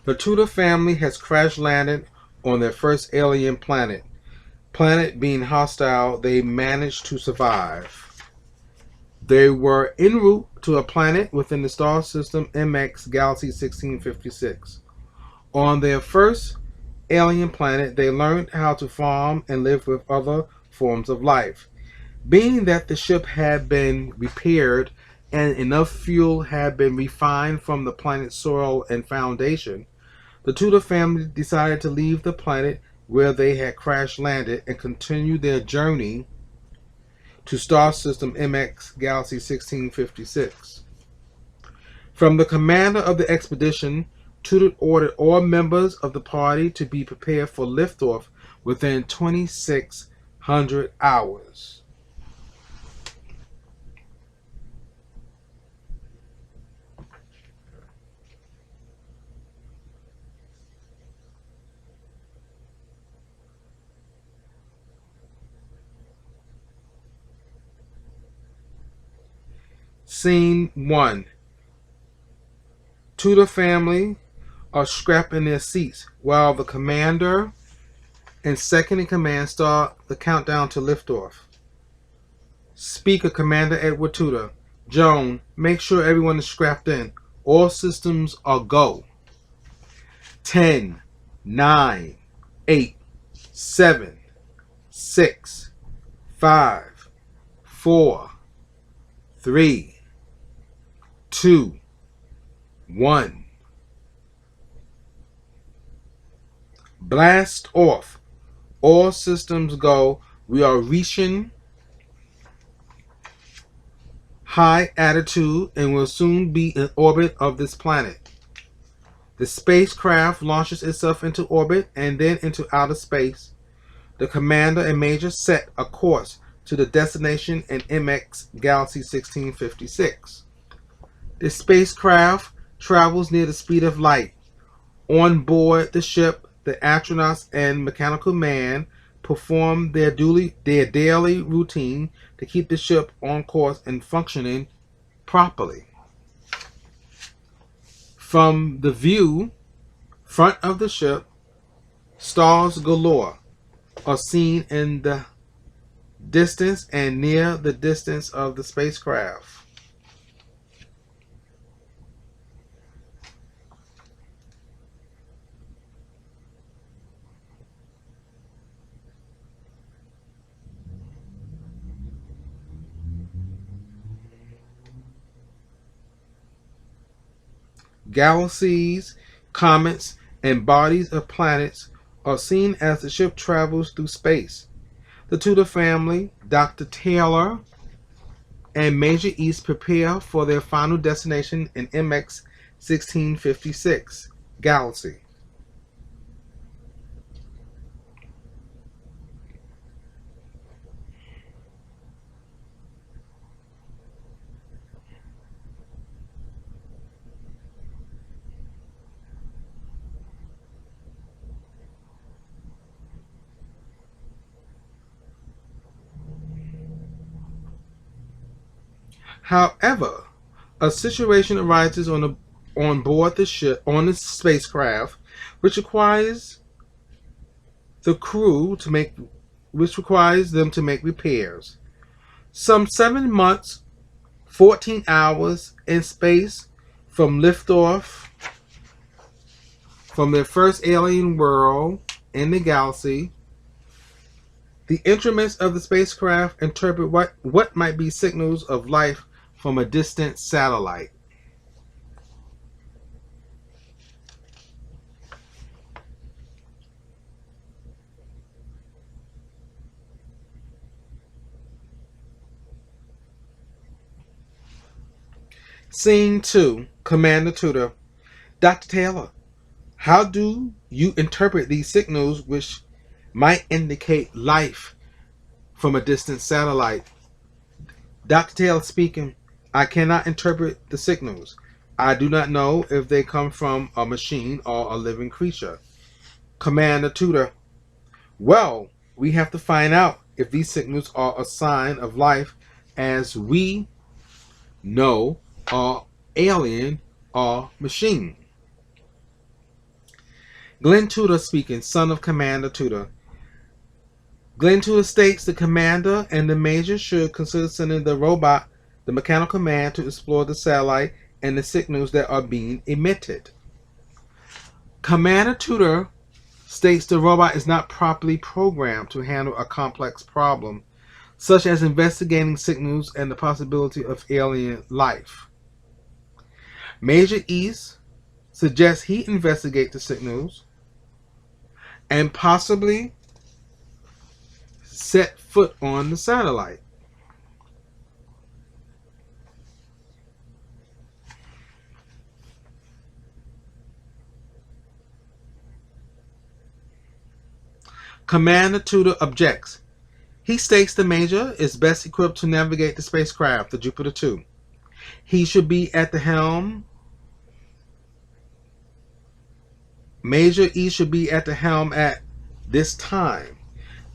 The Tudor family has crash landed on their first alien planet. Planet being hostile, they managed to survive. They were en route to a planet within the star system MX Galaxy 1656. On their first alien planet, they learned how to farm and live with other forms of life. Being that the ship had been repaired and enough fuel had been refined from the planet's soil and foundation, the Tudor family decided to leave the planet where they had crash landed and continue their journey to star system MX Galaxy 1656. From the commander of the expedition, Tudor ordered all members of the party to be prepared for liftoff within 2,600 hours. Scene 1. Tudor family are strapped in their seats while the commander and second in command start the countdown to liftoff. Speaker Commander Edward Tudor. Joan, make sure everyone is strapped in. All systems are go. 10, 9, 8, 7, 6, 5, 4, 3, 2, 1. Blast off. All systems go. We are reaching high altitude and will soon be in orbit of this planet. The spacecraft launches itself into orbit and then into outer space. The commander and major set a course to the destination in MX Galaxy 1656. The spacecraft travels near the speed of light. On board the ship, the astronauts and mechanical man perform their daily routine to keep the ship on course and functioning properly. From the view front of the ship, stars galore are seen in the distance and near the distance of the spacecraft. Galaxies, comets, and bodies of planets are seen as the ship travels through space. The Tudor family, Dr. Taylor, and Major East prepare for their final destination in MX 1656 Galaxy. However, a situation arises on board the ship on the spacecraft, which requires the crew to make which requires them to make repairs. Some 7 months, 14 hours in space from liftoff from their first alien world in the galaxy, the instruments of the spacecraft interpret what might be signals of life from a distant satellite. Scene 2. Commander Tudor. Dr. Taylor, how do you interpret these signals which might indicate life from a distant satellite? Dr. Taylor speaking. I cannot interpret the signals. I do not know if they come from a machine or a living creature. Commander Tudor. Well, we have to find out if these signals are a sign of life as we know are alien or machine. Glenn Tudor speaking, son of Commander Tudor. Glenn Tudor states the commander and the major should consider sending the robot, the mechanical man, to explore the satellite and the signals that are being emitted. Commander Tudor states the robot is not properly programmed to handle a complex problem, such as investigating signals and the possibility of alien life. Major East suggests he investigate the signals and possibly set foot on the satellite. Commander Tudor objects. He states the Major is best equipped to navigate the spacecraft, the Jupiter 2. He should be at the helm. Major E should be at the helm at this time.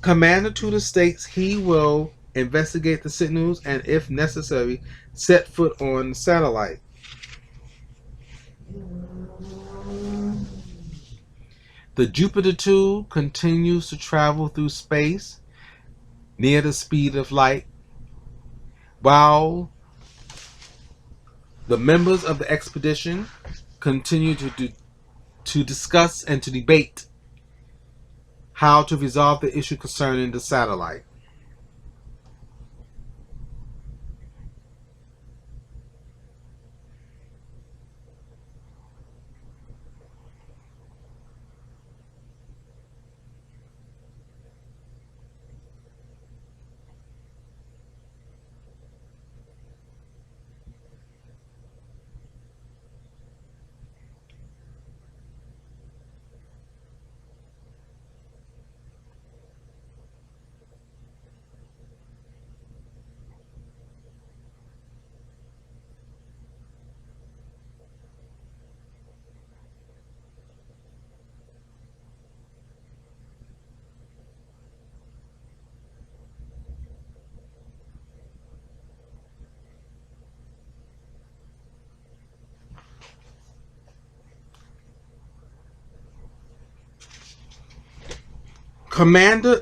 Commander Tudor states he will investigate the signals and, if necessary, set foot on the satellite. The Jupiter 2 continues to travel through space near the speed of light, while the members of the expedition continue to discuss and to debate how to resolve the issue concerning the satellite.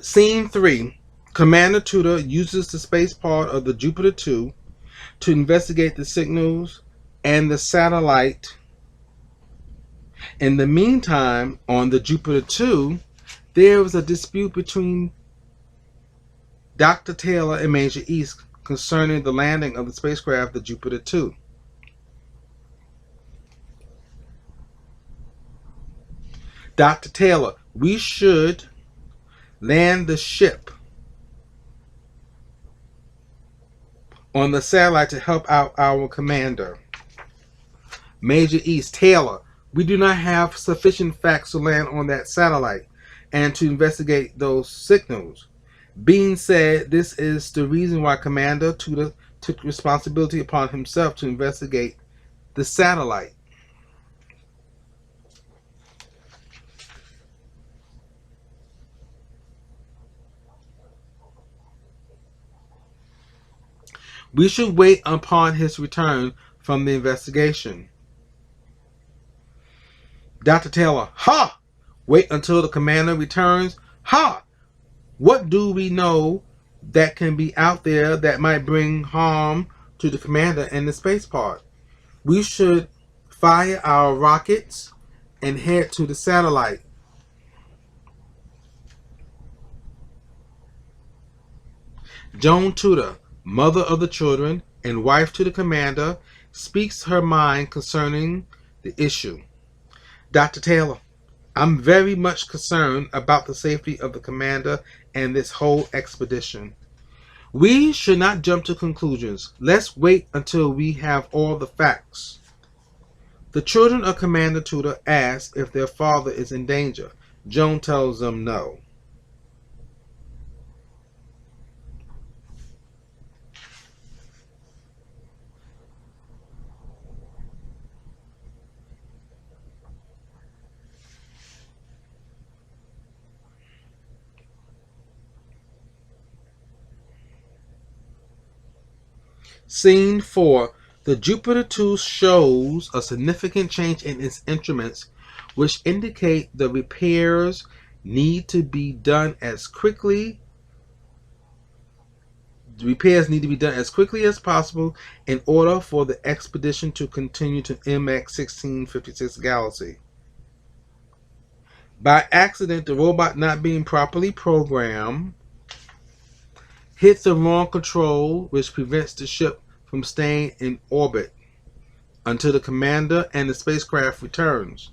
Scene 3. Commander Tudor uses the space part of the Jupiter 2 to investigate the signals and the satellite. In the meantime, on the Jupiter 2, there was a dispute between Dr. Taylor and Major East concerning the landing of the spacecraft, the Jupiter 2. Dr. Taylor, we should land the ship on the satellite to help out our commander. Major East, Taylor, we do not have sufficient facts to land on that satellite and to investigate those signals. Being said, this is the reason why Commander Tudor took responsibility upon himself to investigate the satellite. We should wait upon his return from the investigation. Dr. Taylor, ha! Wait until the commander returns? Ha! What do we know that can be out there that might bring harm to the commander and the space part? We should fire our rockets and head to the satellite. Joan Tudor, mother of the children and wife to the commander, speaks her mind concerning the issue. Dr. Taylor, I'm very much concerned about the safety of the commander and this whole expedition. We should not jump to conclusions. Let's wait until we have all the facts. The children of Commander Tudor ask if their father is in danger. Joan tells them no. Scene 4. The Jupiter 2 shows a significant change in its instruments which indicate the repairs need to be done as quickly as possible in order for the expedition to continue to MX 1656 Galaxy. By accident, the robot not being properly programmed hits the wrong control, which prevents the ship from staying in orbit until the commander and the spacecraft returns.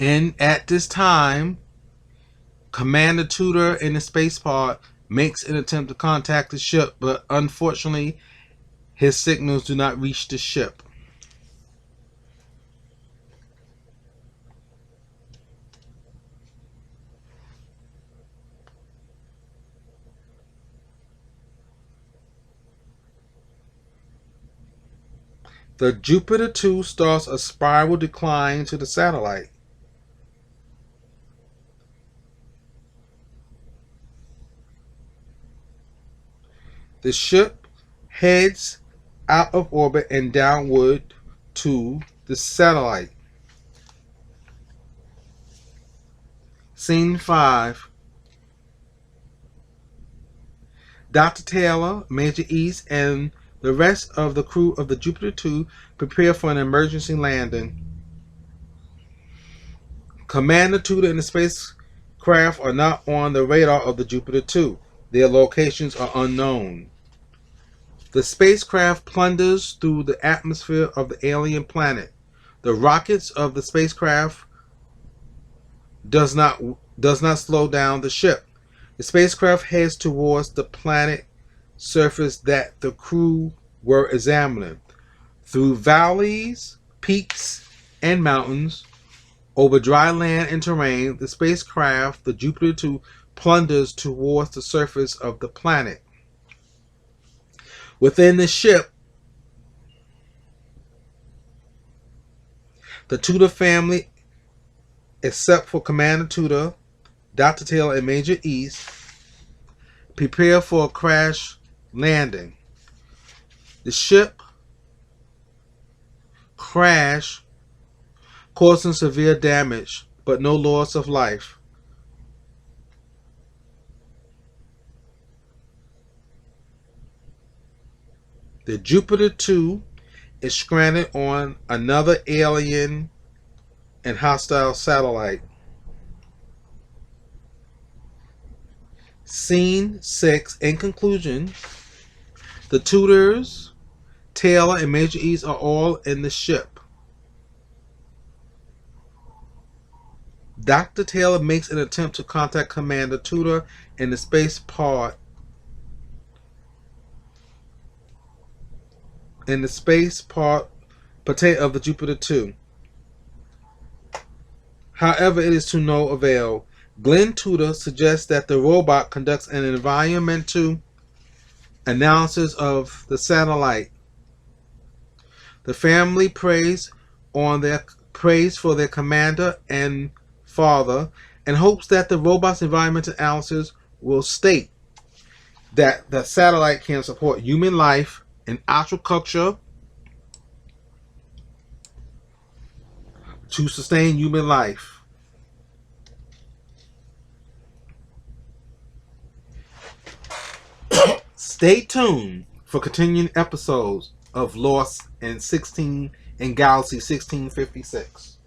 And at this time, Commander Tudor in the space pod makes an attempt to contact the ship, but unfortunately, his signals do not reach the ship. The Jupiter 2 starts a spiral decline to the satellite. The ship heads out of orbit and downward to the satellite. Scene 5. Dr. Taylor, Major East, and the rest of the crew of the Jupiter 2 prepare for an emergency landing. Commander Tudor and the spacecraft are not on the radar of the Jupiter 2. Their locations are unknown. The spacecraft plunders through the atmosphere of the alien planet. The rockets of the spacecraft does not slow down the ship. The spacecraft heads towards the planet surface that the crew were examining. Through valleys, peaks, and mountains, over dry land and terrain, the spacecraft, the Jupiter 2, plunders towards the surface of the planet. Within the ship, the Tudor family, except for Commander Tudor, Dr. Taylor, and Major East, prepare for a crash landing. The ship crash, causing severe damage, but no loss of life. The Jupiter 2 is stranded on another alien and hostile satellite. Scene 6. In conclusion, the Tudors, Taylor, and Major East are all in the ship. Dr. Taylor makes an attempt to contact Commander Tudor in the space pod of the Jupiter 2. However, it is to no avail. Glenn Tudor suggests that the robot conducts an environmental analysis of the satellite. The family prays for their commander and father and hopes that the robot's environmental analysis will state that the satellite can support human life and agriculture to sustain human life. Stay tuned for continuing episodes of Lost in Galaxy 1656.